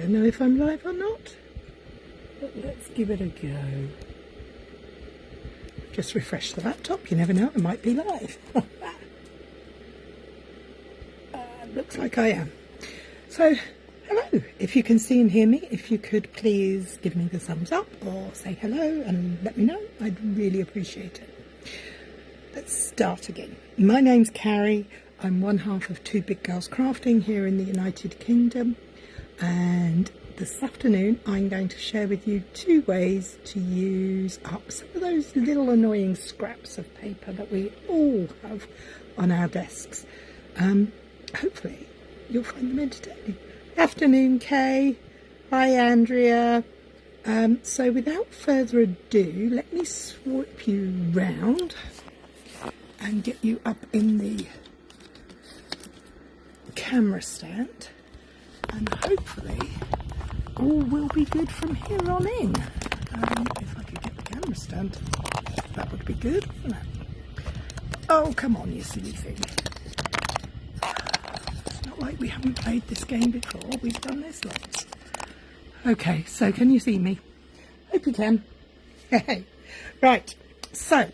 don't know if I'm live or not, but let's give it a go. Just refresh the laptop, you never know, I might be live. Looks like I am. So, hello, if you can see and hear me, if you could please give me the thumbs up or say hello and let me know, I'd really appreciate it. Let's start again. My name's Cary. I'm one half of Two Big Girls Crafting here in the United Kingdom, and this afternoon I'm going to share with you 2 ways to use up some of those little annoying scraps of paper that we all have on our desks. Hopefully you'll find them entertaining. Afternoon, Kay. Hi, Andrea. So without further ado, let me swoop you round and get you up in the camera stand, and hopefully all will be good from here on in. If I could get the camera stand, that would be good, wouldn't it? Oh, come on, you silly thing. It's not like we haven't played this game before. We've done this lots. Okay, so can you see me? Hope you can. Hey, right. So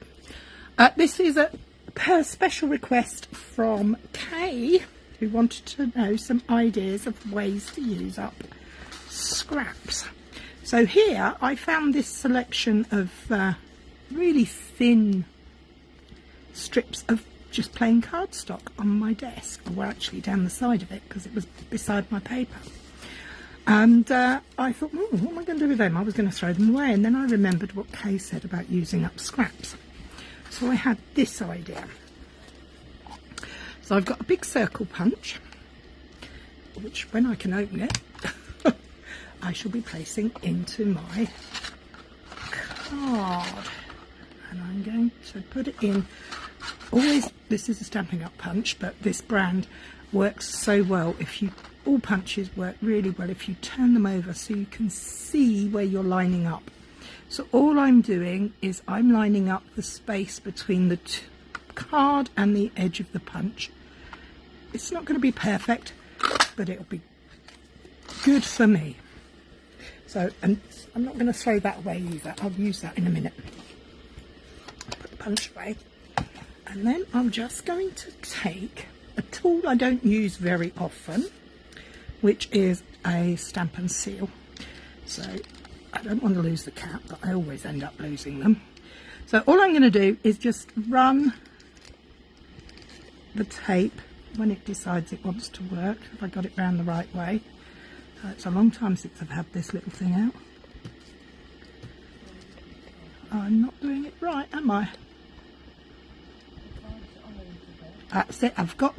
this is a special request from Kay, who wanted to know some ideas of ways to use up scraps. So here I found this selection of really thin strips of just plain cardstock on my desk, or actually down the side of it because it was beside my paper. And I thought, what am I going to do with them? I was going to throw them away, and then I remembered what Kay said about using up scraps. So I had this idea. So I've got a big circle punch, which when I can open it, I shall be placing into my card. And I'm going to put it in. Always, this is a Stampin' Up punch, but this brand works so well. All punches work really well if you turn them over so you can see where you're lining up. So all I'm doing is I'm lining up the space between the card and the edge of the punch. It's not going to be perfect, but it'll be good for me. So, and I'm not going to throw that away either. I'll use that in a minute. Put the punch away. And then I'm just going to take a tool I don't use very often, which is a stamp and seal. So I don't want to lose the cap, but I always end up losing them. So all I'm going to do is just run the tape when it decides it wants to work, if I got it round the right way. It's a long time since I've had this little thing out. I'm not doing it right, am I? That's it, I've got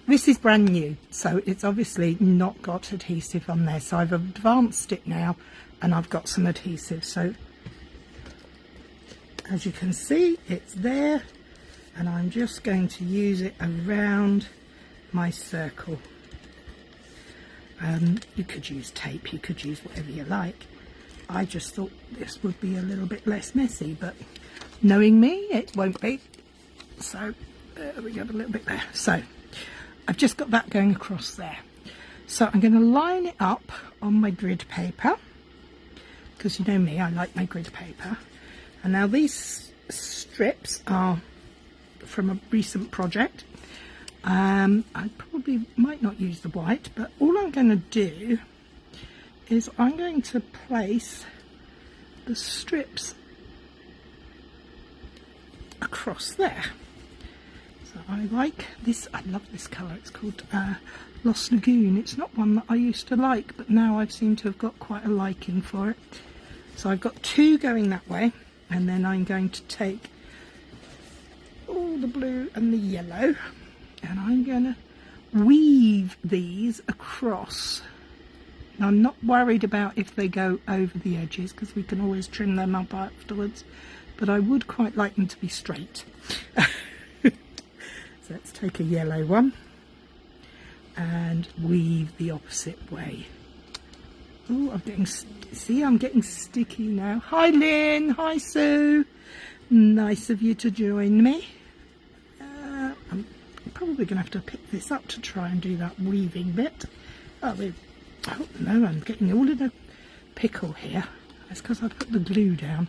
this is brand new, so it's obviously not got adhesive on there, so I've advanced it now and I've got some adhesive. So as you can see, it's there, and I'm just going to use it around my circle. You could use tape, you could use whatever you like. I just thought this would be a little bit less messy, but knowing me, it won't be. So there we go, a little bit there. So I've just got that going across there. So I'm going to line it up on my grid paper, because you know me, I like my grid paper. And now these strips are from a recent project. I probably might not use the white, but all I'm going to do is I'm going to place the strips across there. So I like this, I love this colour, it's called Lost Lagoon. It's not one that I used to like, but now I seem to have got quite a liking for it. So I've got 2 going that way, and then I'm going to take all the blue and the yellow, and I'm going to weave these across. Now, I'm not worried about if they go over the edges, because we can always trim them up afterwards, but I would quite like them to be straight. So let's take a yellow one and weave the opposite way. Oh, I'm getting sticky now. Hi Lynn, hi Sue. Nice of you to join me. I'm probably going to have to pick this up to try and do that weaving bit. Oh, Oh no, I'm getting all in a pickle here. That's because I put the glue down.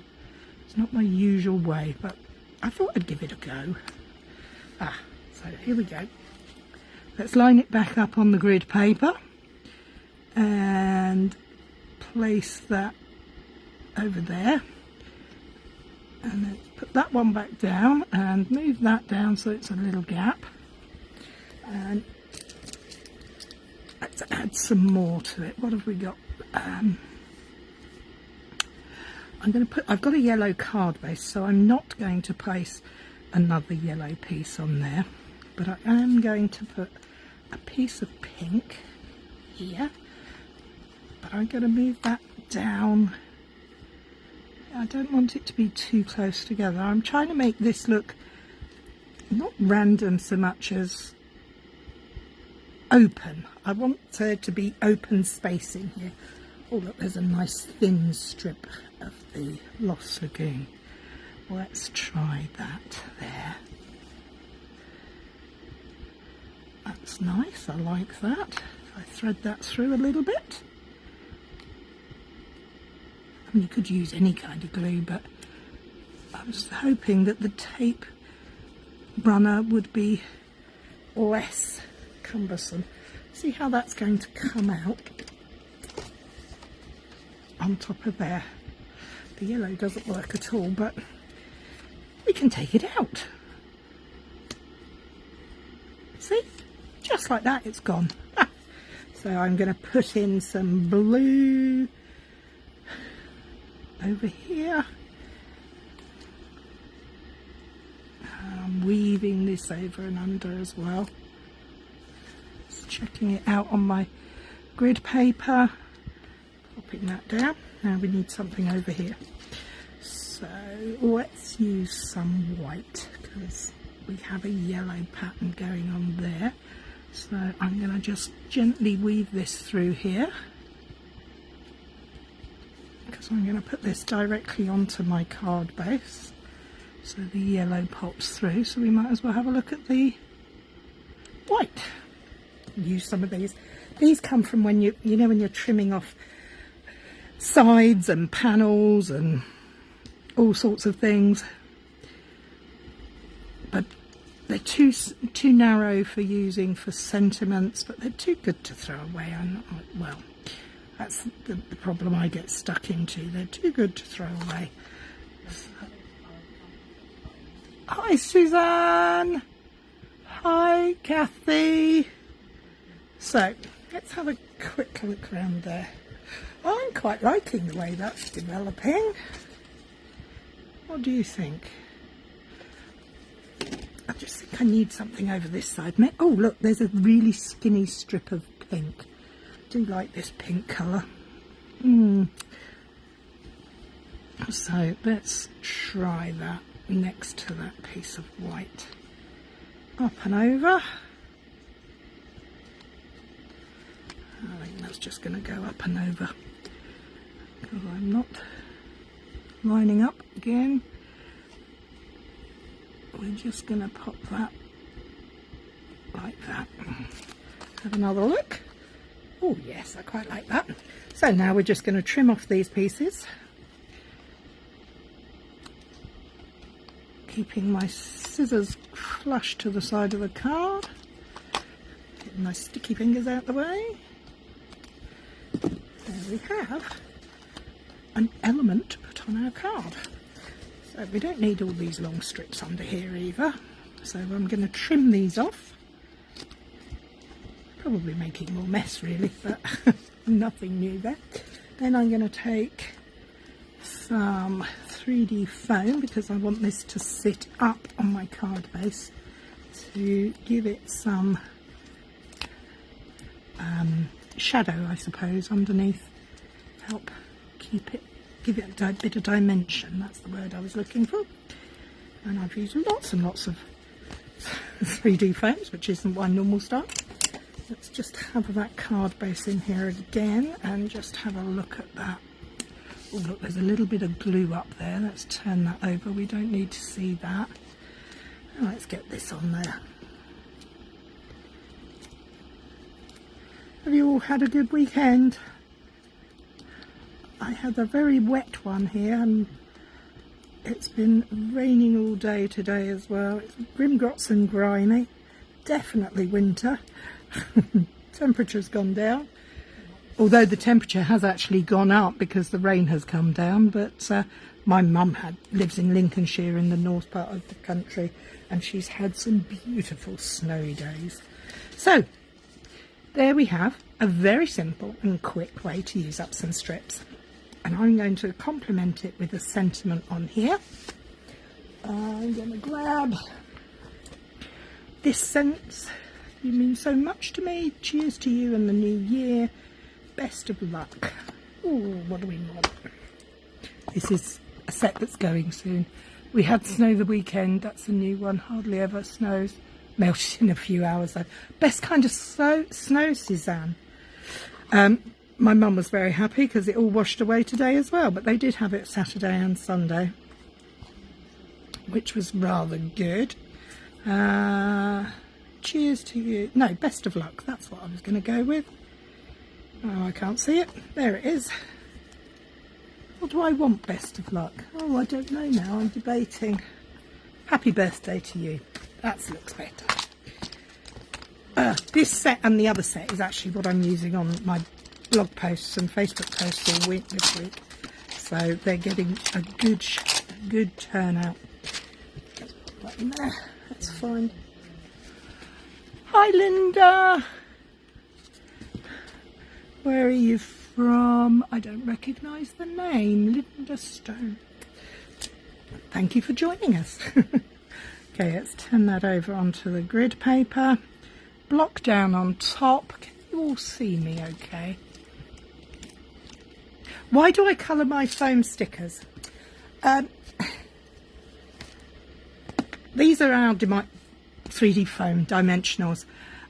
It's not my usual way, but I thought I'd give it a go. So here we go. Let's line it back up on the grid paper and place that over there. And then put that one back down and move that down so it's a little gap. And let's add some more to it. What have we got? I've got a yellow card base, so I'm not going to place another yellow piece on there, but I am going to put a piece of pink here, but I'm going to move that down. I don't want it to be too close together. I'm trying to make this look not random so much as open. I want there to be open spacing here. Oh look, there's a nice thin strip of the Lost Lagoon. Let's try that there. That's nice, I like that. If I thread that through a little bit. I mean, you could use any kind of glue, but I was hoping that the tape runner would be less cumbersome. See how that's going to come out on top of there. The yellow doesn't work at all, but we can take it out. See? Just like that, it's gone. So I'm going to put in some blue over here. I'm weaving this over and under as well. Just checking it out on my grid paper. Popping that down. Now we need something over here. So let's use some white because we have a yellow pattern going on there. So I'm going to just gently weave this through here because I'm going to put this directly onto my card base. So the yellow pops through, so we might as well have a look at the white. Use some of these. These come from when you know when you're trimming off sides and panels and all sorts of things, but they're too narrow for using for sentiments, but they're too good to throw away. Well, that's the problem I get stuck into. They're too good to throw away. Hi Suzanne. Hi Kathy. So let's have a quick look around there. I'm quite liking the way that's developing. What do you think? I just think I need something over this side. Oh look, there's a really skinny strip of pink. I do like this pink colour. So let's try that next to that piece of white. Up and over. I think that's just going to go up and over because I'm not lining up again. We're just going to pop that like that. Have another look. Oh yes, I quite like that. So now we're just going to trim off these pieces, keeping my scissors flush to the side of the card. Getting my sticky fingers out the way. There we have an element to put on our card. So we don't need all these long strips under here either. So I'm going to trim these off. Probably making more mess really, but nothing new there. Then I'm going to take some 3D foam because I want this to sit up on my card base to give it some shadow, I suppose, underneath. Help keep it, give it a bit of dimension. That's the word I was looking for. And I've used lots and lots of 3D foams, which isn't my normal style. Let's just have that card base in here again and just have a look at that. Oh look, there's a little bit of glue up there. Let's turn that over. We don't need to see that. And let's get this on there. Have you all had a good weekend? I had a very wet one here, and it's been raining all day today as well. It's grimgrots and grimy. Definitely winter. Temperature's gone down. Although the temperature has actually gone up because the rain has come down. But my mum lives in Lincolnshire in the north part of the country, and she's had some beautiful snowy days. So there we have a very simple and quick way to use up some strips. And I'm going to complement it with a sentiment on here. I'm going to grab this sentence. You mean so much to me. Cheers to you and the new year. Best of luck. Ooh, what do we want? This is a set that's going soon. We had snow the weekend. That's a new one. Hardly ever snows. Melted in a few hours though. Best kind of snow, Suzanne. My mum was very happy because it all washed away today as well. But they did have it Saturday and Sunday, which was rather good. Cheers to you. No, best of luck. That's what I was going to go with. Oh, I can't see it. There it is. What do I want best of luck? Oh, I don't know now. I'm debating. Happy birthday to you. That looks better. This set and the other set is actually what I'm using on my blog posts and Facebook posts all week this week. So they're getting a good turnout. Let's put that in there. That's fine. Hi Linda, where are you from? I don't recognise the name. Linda Stone. Thank you for joining us. Okay, let's turn that over onto the grid paper. Block down on top. Can you all see me okay? Why do I colour my foam stickers? These are our 3D foam dimensionals,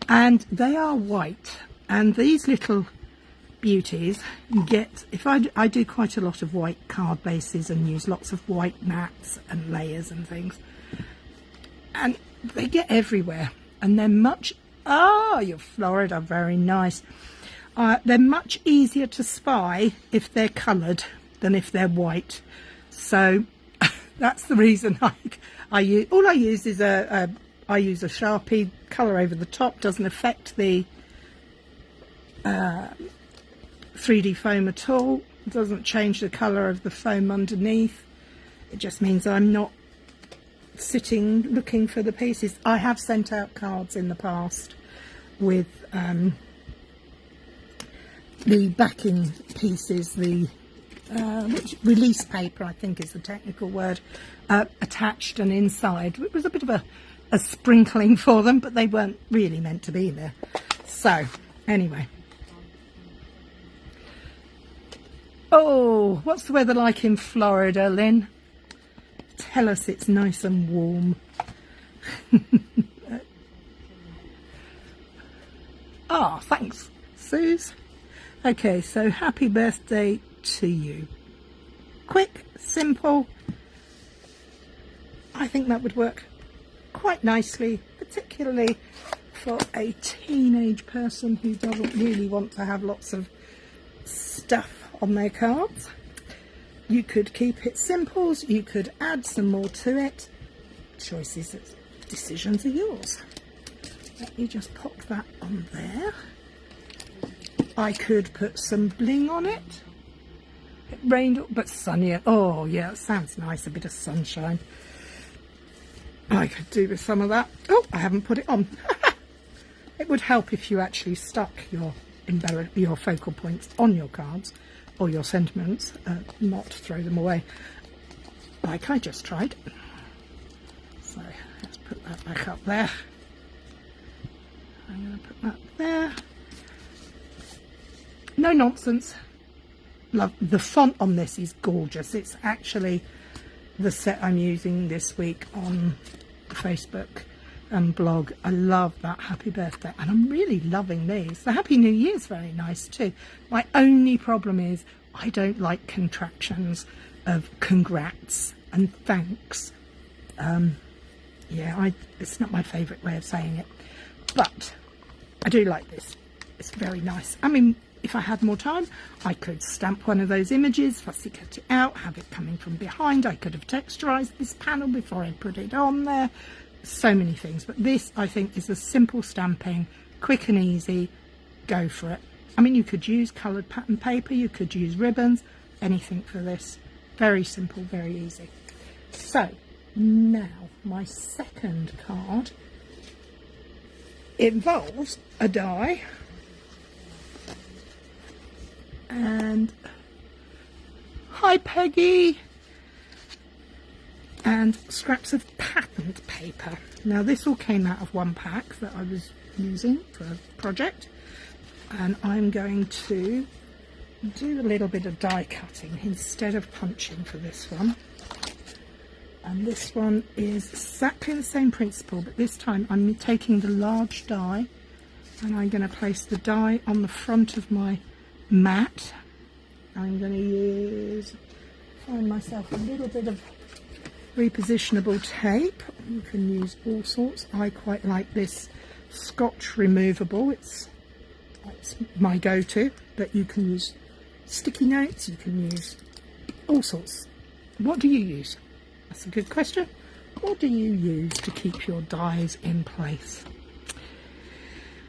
and they are white, and these little beauties get, if I do quite a lot of white card bases and use lots of white mats and layers and things, and they get everywhere, and they're much, your Florida, very nice. They're much easier to spy if they're coloured than if they're white, so that's the reason I use, all I use is I use a Sharpie, colour over the top, doesn't affect the 3D foam at all, doesn't change the colour of the foam underneath. It just means I'm not sitting looking for the pieces. I have sent out cards in the past with the backing pieces, the release paper I think is the technical word, attached and inside. It was a bit of a sprinkling for them, but they weren't really meant to be there. So anyway, oh, what's the weather like in Florida, Lynn? Tell us it's nice and warm. Thanks Suze. Okay, so happy birthday to you. Quick, simple. I think that would work quite nicely, particularly for a teenage person who doesn't really want to have lots of stuff on their cards. You could keep it simple, you could add some more to it. Choices, decisions are yours. Let me just pop that on there. I could put some bling on it. It rained, but sunny. Oh yeah, it sounds nice, a bit of sunshine. I could do with some of that. Oh, I haven't put it on. It would help if you actually stuck your focal points on your cards or your sentiments, not throw them away like I just tried. So let's put that back up there. I'm going to put that there. No nonsense. Love the font on this is gorgeous. It's actually the set I'm using this week on Facebook and blog. I love that happy birthday, and I'm really loving these. The Happy New Year's very nice too. My only problem is I don't like contractions of congrats and thanks. Yeah, it's not my favourite way of saying it, but I do like this. it's very nice. I mean, if I had more time, I could stamp one of those images, fussy cut it out, have it coming from behind. I could have texturized this panel before I put it on there. So many things. But this, I think, is a simple stamping, quick and easy. Go for it. I mean, you could use coloured pattern paper, you could use ribbons, anything for this. Very simple, very easy. So, now, my second card involves a die and hi Peggy, and scraps of patterned paper. Now this all came out of one pack that I was using for a project, and I'm going to do a little bit of die cutting instead of punching for this one. And this one is exactly the same principle, but this time I'm taking the large die and I'm going to place the die on the front of my mat. I'm going to find myself a little bit of repositionable tape. You can use all sorts. I quite like this Scotch removable. It's my go-to, but you can use sticky notes, you can use all sorts. What do you use? That's a good question. What do you use to keep your dies in place?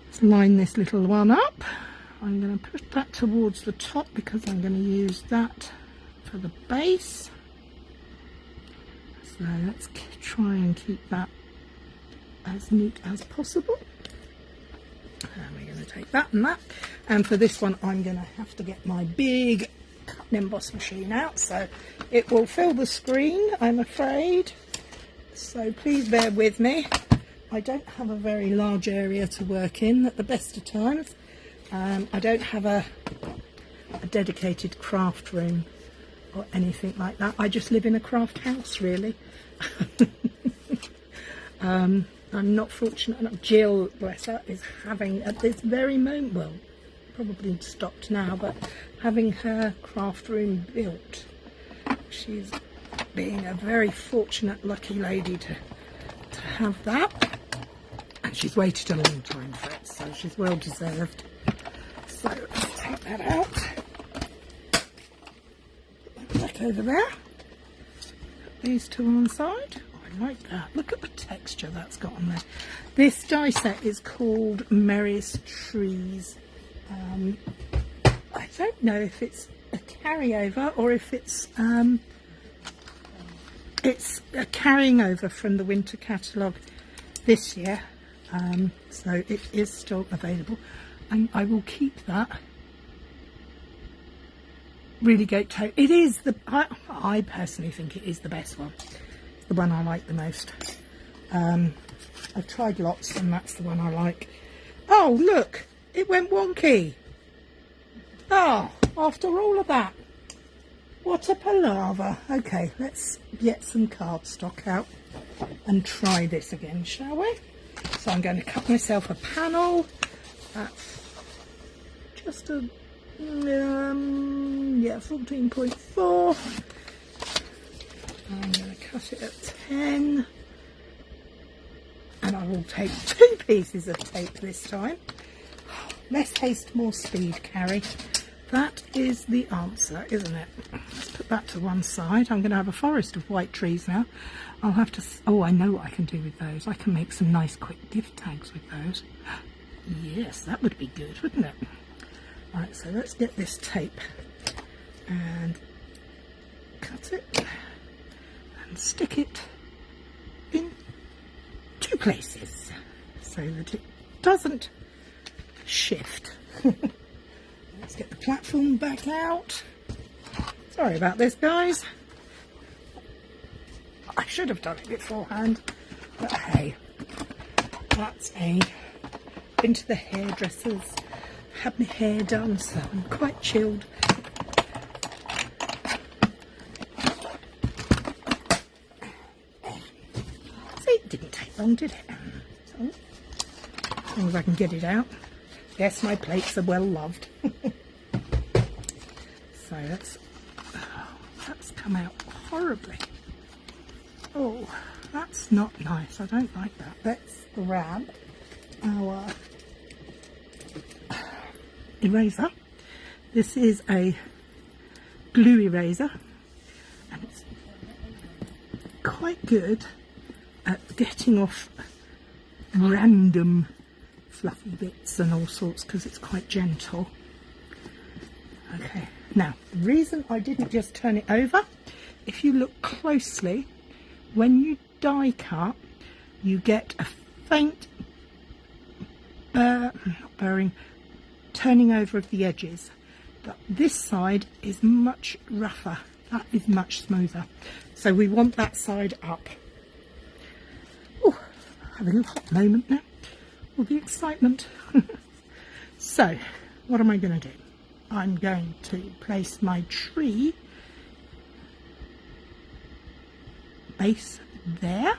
Let's line this little one up. I'm going to put that towards the top because I'm going to use that for the base. So let's try and keep that as neat as possible. And we're going to take that and that. And for this one, I'm going to have to get my big cut and emboss machine out, so it will fill the screen, I'm afraid. So please bear with me. I don't have a very large area to work in at the best of times. I don't have a dedicated craft room or anything like that. I just live in a craft house, really. I'm not fortunate enough. Jill, bless her, is having at this very moment, well, probably stopped now, but having her craft room built. She's being a very fortunate, lucky lady to have that, and she's waited a long time for it, so she's well deserved. So let's take that out, put that back over there, put these two on one side. I like that. Look at the texture that's got on there. This die set is called Merriest Trees. I don't know if it's a carryover or if it's a carrying over from the winter catalogue this year. So it is still available, and I will keep that. Really great tote. It is I personally think it is the best one. It's the one I like the most. I've tried lots and that's the one I like. Oh look, it went wonky. Oh, after all of that, what a palaver. Okay, let's get some cardstock out and try this again, shall we? So I'm going to cut myself a panel. That's just a 14.4. I'm going to cut it at 10, and I will take 2 pieces of tape this time. Less haste, more speed, Cary. That is the answer, isn't it? Let's put that to one side. I'm going to have a forest of white trees now. I'll have to... Oh, I know what I can do with those. I can make some nice quick gift tags with those. Yes, that would be good, wouldn't it? Right, so let's get this tape and cut it and stick it in 2 places so that it doesn't shift. Let's get the platform back out. Sorry about this, guys. I should have done it beforehand, but hey, that's been to the hairdressers, had my hair done, so I'm quite chilled. See, it didn't take long, did it? So, as long as I can get it out. Yes, my plates are well loved. So that's come out horribly. Oh, that's not nice. I don't like that. Let's grab our eraser. This is a glue eraser, and it's quite good at getting off random fluffy bits and all sorts because it's quite gentle. Okay, now the reason I didn't just turn it over, if you look closely, when you die cut, you get a faint not burring, turning over of the edges, but this side is much rougher, that is much smoother, so we want that side up. Oh, having a hot moment now, all the excitement. So what am I going to do? I'm going to place my tree base there,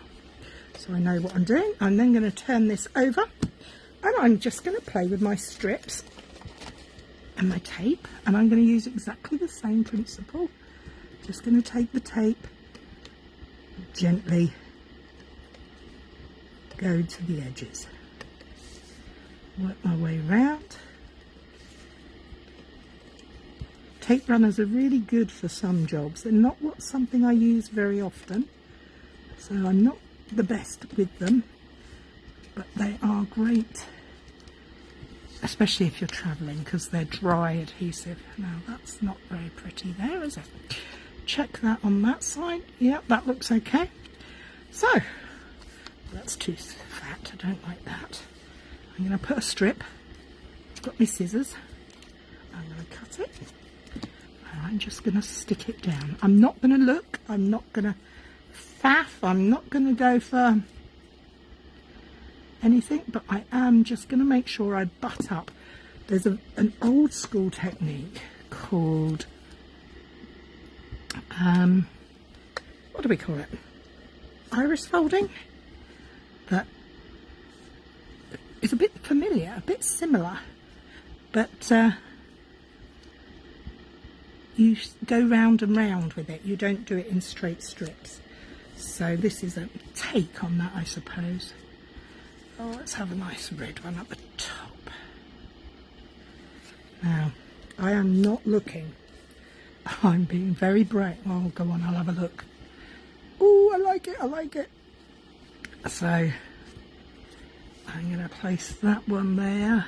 so I know what I'm doing. I'm then going to turn this over, and I'm just going to play with my strips and my tape, and I'm going to use exactly the same principle. Just going to take the tape, gently go to the edges, work my way round. Tape runners are really good for some jobs. They're not something I use very often, so I'm not the best with them, but they are great, especially if you're travelling, because they're dry adhesive. Now that's not very pretty there, is it? Check that on that side. Yep, that looks okay. So that's too fat, I don't like that. I'm going to put a strip, I've got my scissors, I'm going to cut it, and I'm just going to stick it down. I'm not going to look, I'm not going to faff, I'm not going to go for anything, but I am just going to make sure I butt up. There's an old school technique called, what do we call it? Iris folding? That is a bit familiar, a bit similar, but you go round and round with it. You don't do it in straight strips. So this is a take on that, I suppose. Oh, let's have a nice red one at the top. Now, I am not looking. I'm being very bright. Oh, go on, I'll have a look. Oh, I like it, I like it. So, I'm going to place that one there.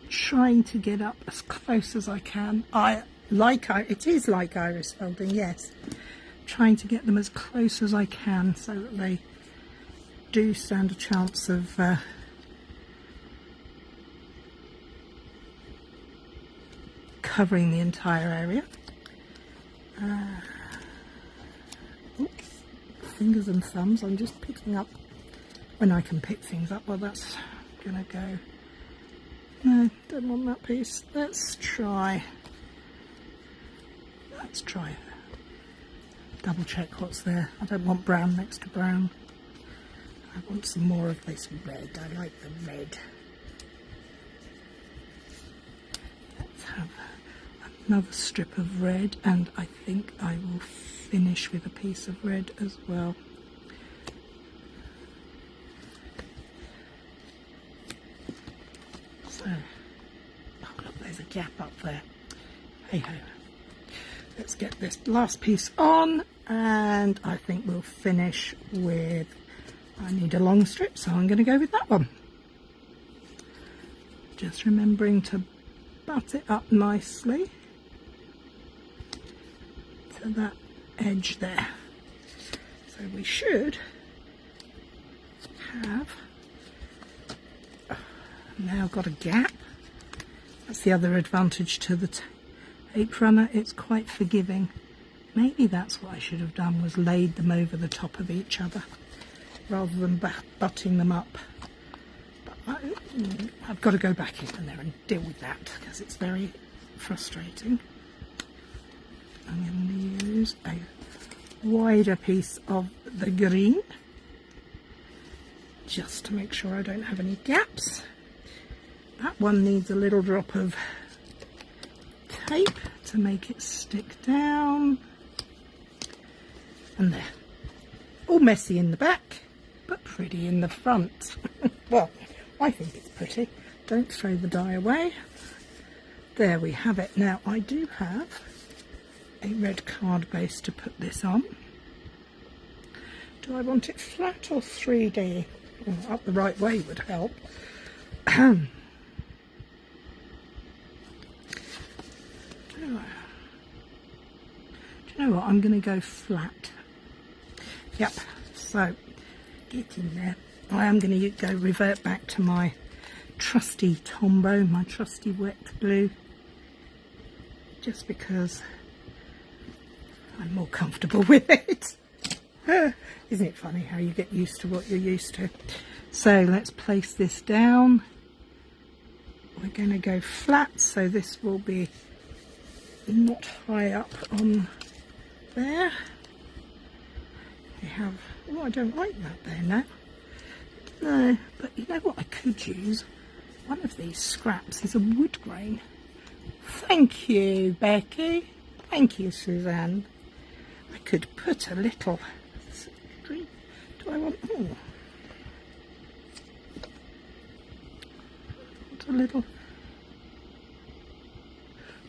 Trying to get up as close as I can. It is like iris folding, yes. Trying to get them as close as I can so that they do stand a chance of covering the entire area. Oops, fingers and thumbs, I'm just picking up when I can pick things up. Well, that's gonna go. No, don't want that piece. Let's try double check what's there. I don't want brown next to brown. I want some more of this red. I like the red. Let's have another strip of red, and I think I will finish with a piece of red as well. So, oh look, there's a gap up there. Hey ho. Let's get this last piece on, and I think we'll finish with, I need a long strip, so I'm going to go with that one. Just remembering to butt it up nicely to that edge there. So we should have now got a gap. That's the other advantage to the tape runner, it's quite forgiving. Maybe that's what I should have done, was laid them over the top of each other rather than butting them up. But I've got to go back in there and deal with that because it's very frustrating. I'm going to use a wider piece of the green just to make sure I don't have any gaps. That one needs a little drop of tape to make it stick down, and there, all messy in the back but pretty in the front. Well, I think it's pretty. don't throw the die away. There we have it. Now I do have a red card base to put this on. Do I want it flat or 3D? Well, up the right way would help. Do you know what? I'm going to go flat. Yep. So get in there. I am going to go revert back to my trusty Tombow, my trusty wet glue, just because I'm more comfortable with it. Isn't it funny how you get used to what you're used to? So let's place this down. We're going to go flat, so this will be not high up on there. We have, oh, I don't like that there now. No, but you know what I could use? One of these scraps is a wood grain. Thank you, Becky. Thank you, Suzanne. I could put a little... Do I want... Oh. Want a little...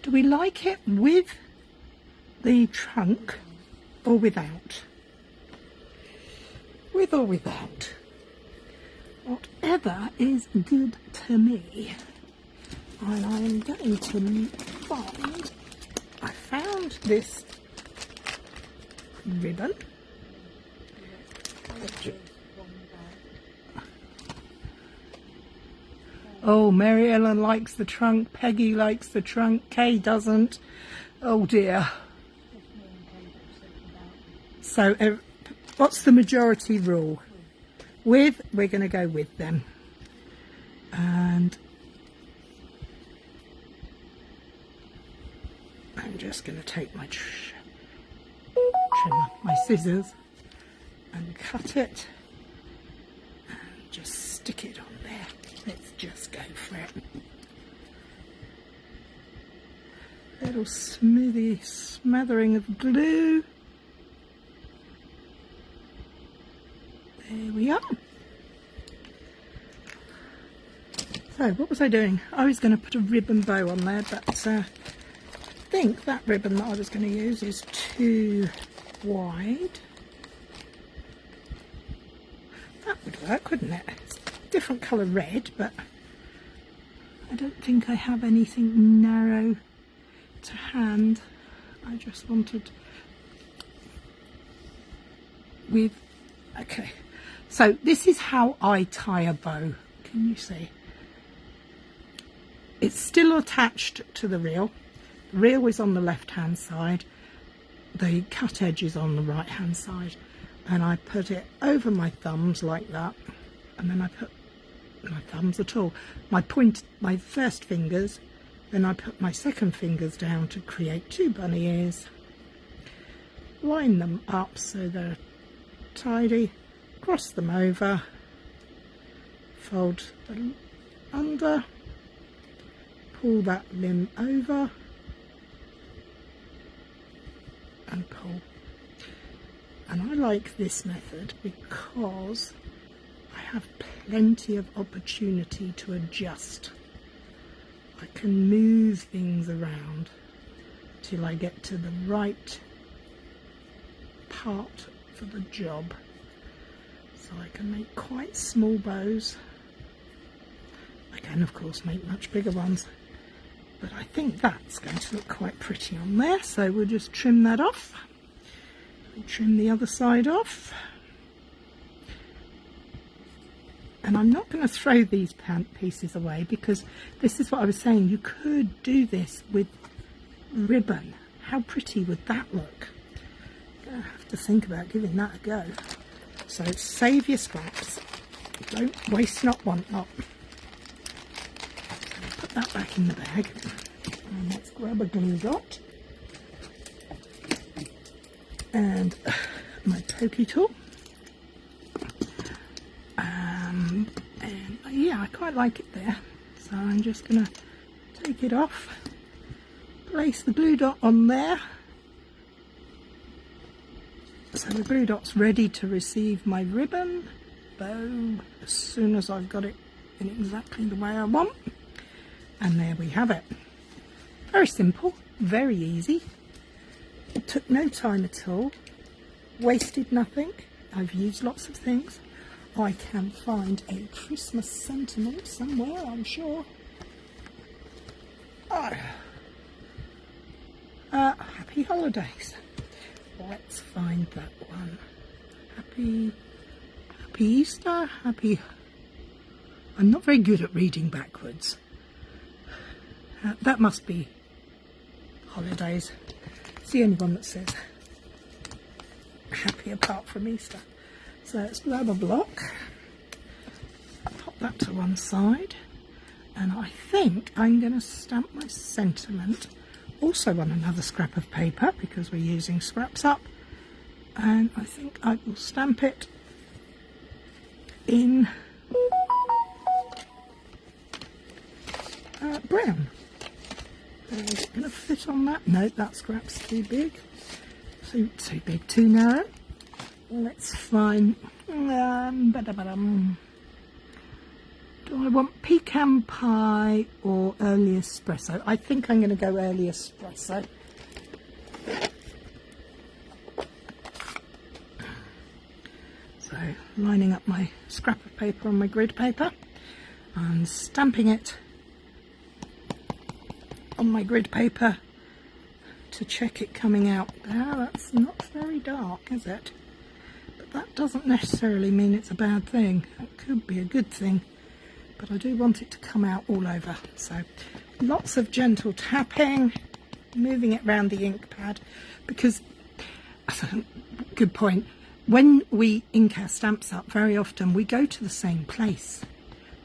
Do we like it with the trunk or without? With or without? Whatever is good to me. And I'm going to find... I found this ribbon. Oh, Mary Ellen likes the trunk, Peggy likes the trunk, Kay doesn't. Oh dear. So, what's the majority rule? With, we're going to go with them. And I'm just going to take my trimmer, my scissors, and cut it and just stick it on there. Let's just go for it. Little smoothie smattering of glue. There we are. So what was I doing? I was going to put a ribbon bow on there, but I think that ribbon that I was going to use is too wide. That would work, wouldn't it? It's a different colour red, but I don't think I have anything narrow to hand. I just wanted with... Okay, so this is how I tie a bow. Can you see? It's still attached to the reel. The reel is on the left hand side. The cut edge is on the right hand side. And I put it over my thumbs like that, and then I put my thumbs at all, my first fingers, then I put my second fingers down to create two bunny ears, line them up so they're tidy, cross them over, fold them under, pull that limb over and pull. And I like this method because I have plenty of opportunity to adjust. I can move things around till I get to the right part for the job. So I can make quite small bows. I can of course make much bigger ones, but I think that's going to look quite pretty on there, so we'll just trim that off. Trim the other side off, and I'm not going to throw these pieces away because this is what I was saying, you could do this with ribbon. How pretty would that look? I have to think about giving that a go. So save your scraps, don't waste not, want not. So put that back in the bag, and let's grab a glue dot and my pokey tool, and yeah, I quite like it there, so I'm just going to take it off, place the glue dot on there, so the glue dot's ready to receive my ribbon bow as soon as I've got it in exactly the way I want. And there we have it. Very simple, very easy. It took no time at all. Wasted nothing. I've used lots of things. I can find a Christmas sentiment somewhere, I'm sure. Oh. Happy holidays. Let's find that one. Happy Easter, happy... I'm not very good at reading backwards. That must be holidays. It's the only one that says happy apart from Easter. So let's grab a block, pop that to one side, and I think I'm going to stamp my sentiment also on another scrap of paper because we're using scraps up, and I think I will stamp it in brown. Is it going to fit on that? No, that scrap's too big. Too big, too narrow. Let's find... do I want pecan pie or early espresso? I think I'm going to go early espresso. So, lining up my scrap of paper on my grid paper and stamping it on my grid paper to check it coming out. That's not very dark, is it? But that doesn't necessarily mean it's a bad thing. It could be a good thing, but I do want it to come out all over. So lots of gentle tapping, moving it around the ink pad, because good point, when we ink our stamps up, very often we go to the same place,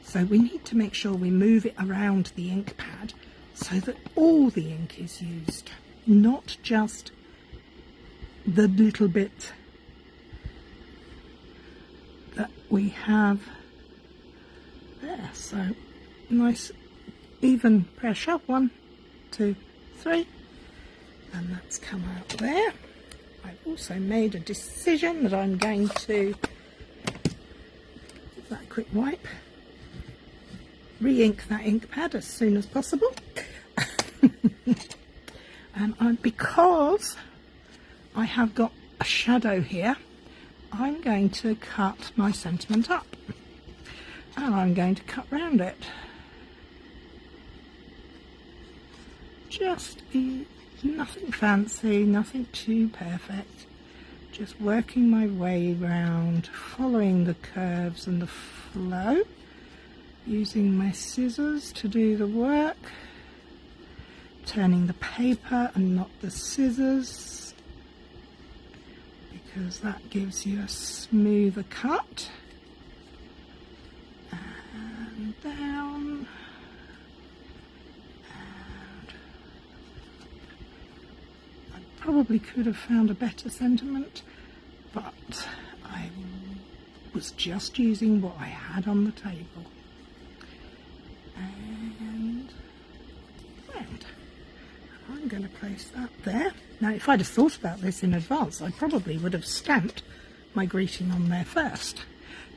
so we need to make sure we move it around the ink pad so that all the ink is used, not just the little bit that we have there. So nice even pressure, 1, 2, 3, and that's come out there. I've also made a decision that I'm going to give that a quick wipe, re-ink that ink pad as soon as possible. And because I have got a shadow here, I'm going to cut my sentiment up, and I'm going to cut round it. Just nothing fancy, nothing too perfect, just working my way round, following the curves and the flow, using my scissors to do the work, turning the paper and not the scissors, because that gives you a smoother cut, and down, and I probably could have found a better sentiment, but I was just using what I had on the table. And round. I'm going to place that there. Now, if I'd have thought about this in advance, I probably would have stamped my greeting on there first,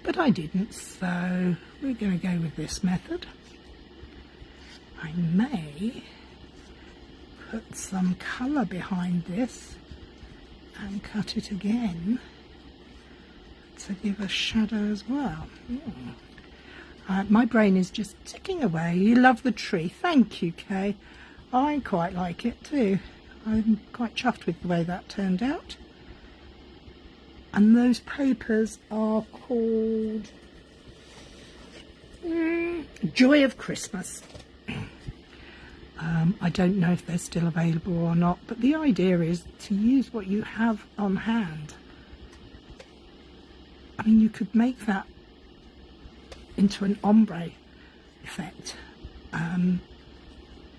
but I didn't, so we're going to go with this method. I may put some colour behind this and cut it again to give a shadow as well. My brain is just ticking away. You love the tree. Thank you, Kay. I quite like it too. I'm quite chuffed with the way that turned out. And those papers are called Joy of Christmas. I don't know if they're still available or not, but the idea is to use what you have on hand. I mean, you could make that into an ombre effect.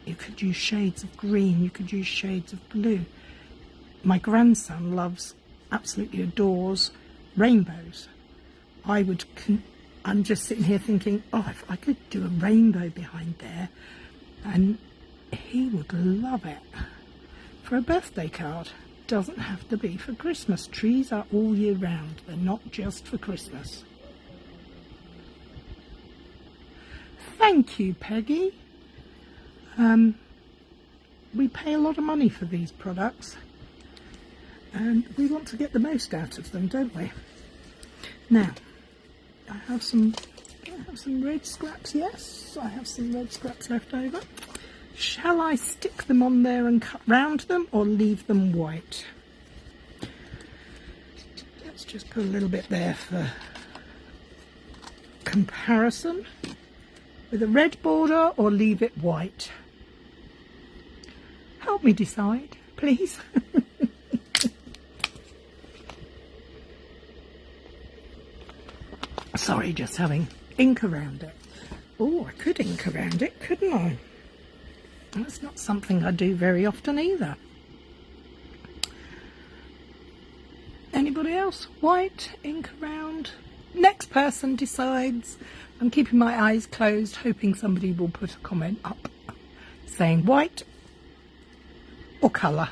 You could use shades of green, you could use shades of blue. My grandson absolutely adores rainbows. I'm just sitting here thinking, oh, if I could do a rainbow behind there, and he would love it. For a birthday card, doesn't have to be for Christmas. Trees are all year round, they're not just for Christmas. Thank you, Peggy. We pay a lot of money for these products and we want to get the most out of them, don't we? Now, I have some red scraps. Yes, I have some red scraps left over. Shall I stick them on there and cut round them or leave them white? Let's just put a little bit there for comparison. With a red border or leave it white? Help me decide, please. Sorry, just having ink around it. Oh, I could ink around it, couldn't I? That's not something I do very often either. Anybody else? White, ink around. Next person decides. I'm keeping my eyes closed, hoping somebody will put a comment up saying white or colour.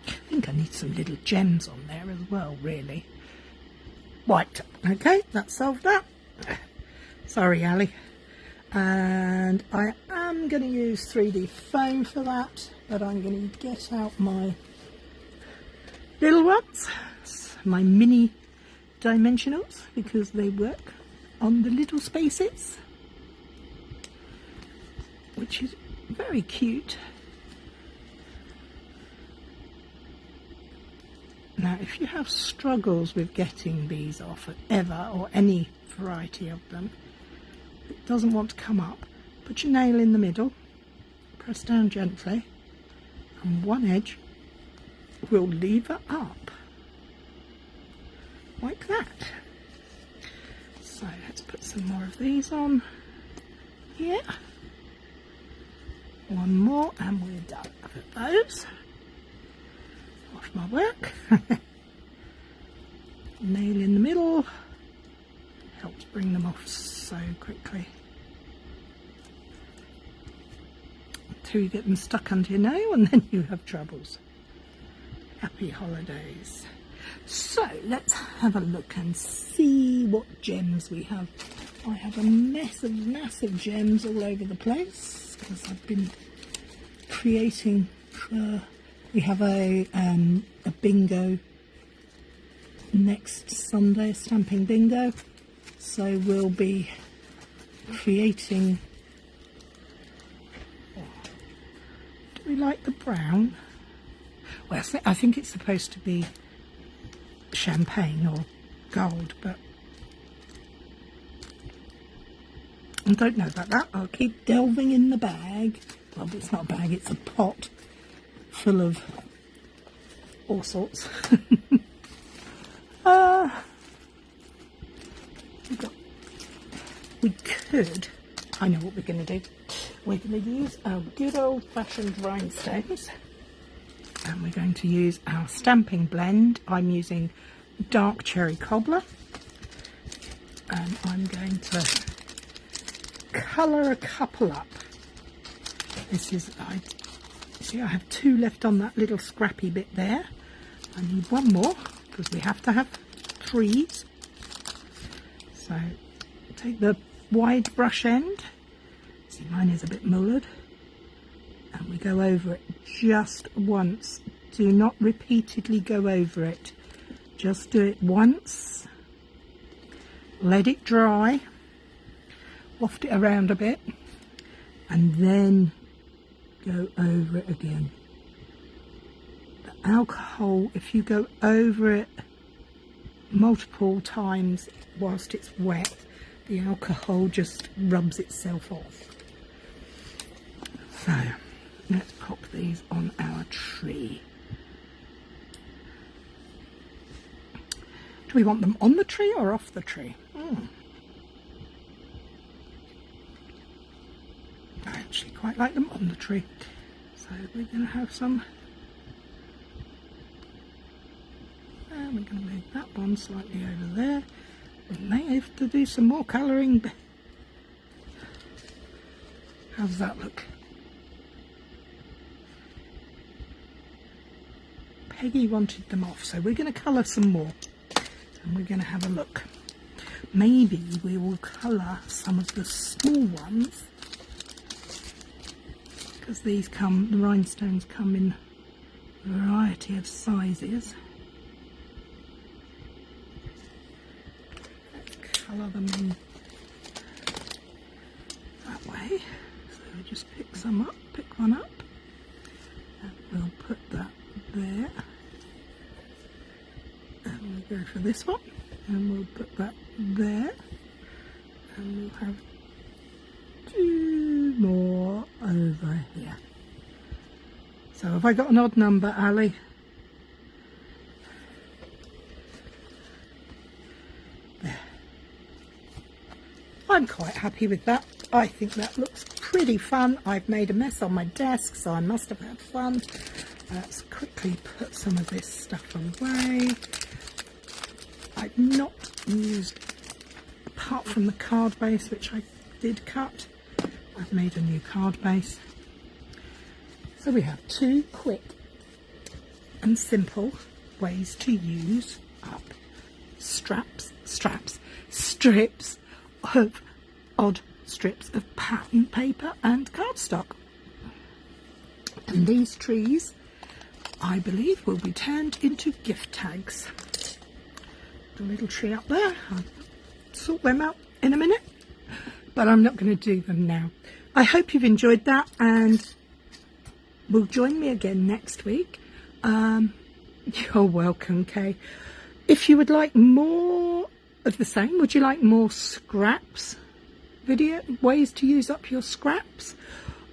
I think I need some little gems on there as well, really. White. Okay, that solved that. Sorry, Ali. And I am going to use 3D foam for that, but I'm going to get out my little ones, my mini dimensionals, because they work on the little spaces, which is very cute. Now, if you have struggles with getting these off ever, or any variety of them, it doesn't want to come up, put your nail in the middle, press down gently, and one edge will lever up like that. So let's put some more of these on here. One more and we're done with those. Off my work. Nail in the middle helps bring them off so quickly. Until you get them stuck under your nail and then you have troubles. Happy holidays. So let's have a look and see what gems we have. I have a mess of massive gems all over the place because I've been creating. We have a bingo next Sunday, a stamping bingo. So we'll be creating. Do we like the brown? Well, I think it's supposed to be champagne or gold, but I don't know about that. I'll keep delving in the bag. Well, it's not a bag, it's a pot full of all sorts. We could, I know what we're going to do. We're going to use our good old-fashioned rhinestones. And we're going to use our stamping blend. I'm using dark cherry cobbler. And I'm going to colour a couple up. This is, see, I have two left on that little scrappy bit there. I need one more because we have to have threes. So take the wide brush end. See, mine is a bit mullered. And we go over it just once. Do not repeatedly go over it. Just do it once. Let it dry. Waft it around a bit. And then go over it again. The alcohol, if you go over it multiple times whilst it's wet, the alcohol just rubs itself off. So let's pop these on our tree. Do we want them on the tree or off the tree? I actually quite like them on the tree. So we're going to have some. And we're going to move that one slightly over there. We may have to do some more colouring. How does that look? Peggy wanted them off, so we're going to colour some more. And we're going to have a look. Maybe we will colour some of the small ones, because the rhinestones come in a variety of sizes. Let's colour them in that way. So we just pick one up, and we'll put that there. And we'll go for this one, and we'll put that there, and we'll have 2 more over here. So have I got an odd number, Ali? There. I'm quite happy with that. I think that looks pretty fun. I've made a mess on my desk, so I must have had fun. Let's quickly put some of this stuff away. I've not used, apart from the card base, which I did cut, I've made a new card base. So we have 2 quick and simple ways to use up strips of odd strips of pattern paper and cardstock. And these trees, I believe, will be turned into gift tags. The little tree up there, I'll sort them out in a minute, but I'm not going to do them now. I hope you've enjoyed that, and will join me again next week. You're welcome, Kay. If you would like more of the same, would you like more scraps video, ways to use up your scraps,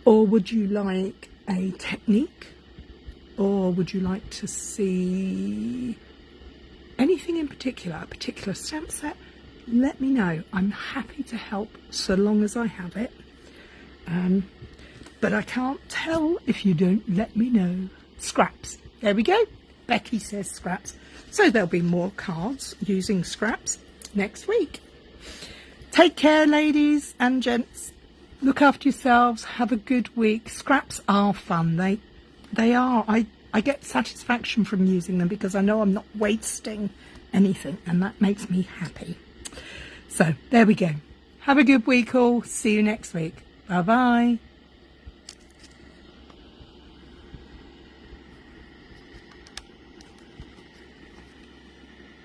or would you like a technique, or would you like to see anything in particular, a particular stamp set? Let me know. I'm happy to help so long as I have it. But I can't tell if you don't let me know. Scraps. There we go. Becky says scraps. So there'll be more cards using scraps next week. Take care, ladies and gents. Look after yourselves. Have a good week. Scraps are fun. They are. I get satisfaction from using them because I know I'm not wasting anything, and that makes me happy. So there we go. Have a good week all. See you next week. Bye bye.